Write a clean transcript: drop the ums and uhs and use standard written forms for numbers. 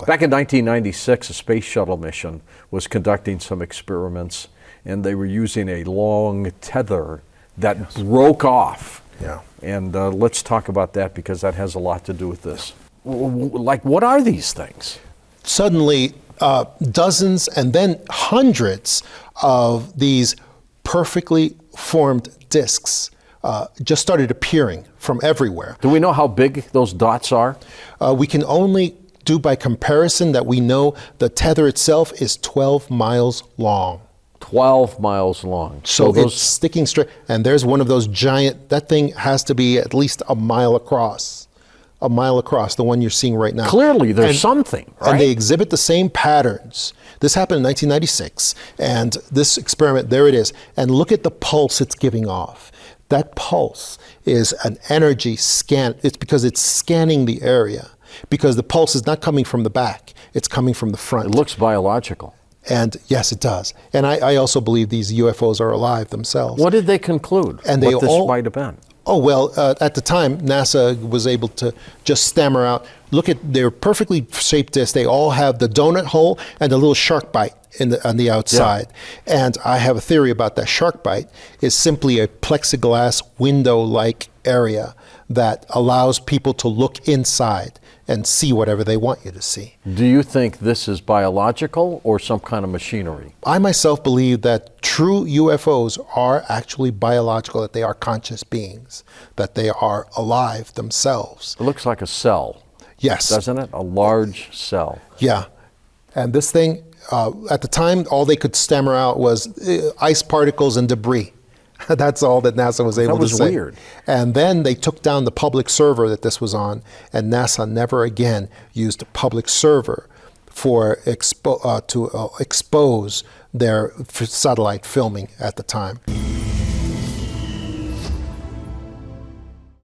Exactly. Back in 1996, a space shuttle mission was conducting some experiments, and they were using a long tether that broke off. Yeah. And let's talk about that, because that has a lot to do with this. Like, what are these things? Suddenly, dozens and then hundreds of these perfectly formed disks just started appearing from everywhere. Do we know how big those dots are? We can only do by comparison that we know the tether itself is 12 miles long. 12 miles long. So it's sticking straight, and there's one of those giant, that thing has to be at least a mile across. A mile across, the one you're seeing right now. Clearly, there's something, right? And they exhibit the same patterns. This happened in 1996, and this experiment, there it is. And look at the pulse it's giving off. That pulse is an energy scan. It's because it's scanning the area, because the pulse is not coming from the back, it's coming from the front. It looks biological. And yes, it does. And I also believe these UFOs are alive themselves. What did they conclude? And what this might have been? Oh, well, at the time, NASA was able to just stammer out, look at their perfectly shaped discs. They all have the donut hole and a little shark bite on the outside. Yeah. And I have a theory about that shark bite is simply a plexiglass window-like area that allows people to look inside and see whatever they want you to see. Do you think this is biological or some kind of machinery? I myself believe that true UFOs are actually biological, that they are conscious beings, that they are alive themselves. It looks like a cell. Yes. Doesn't it? A large cell. Yeah. And this thing, at the time, all they could stammer out was ice particles and debris. That's all that NASA was able to say. That was weird. And then they took down the public server that this was on, and NASA never again used a public server for to expose their satellite filming at the time.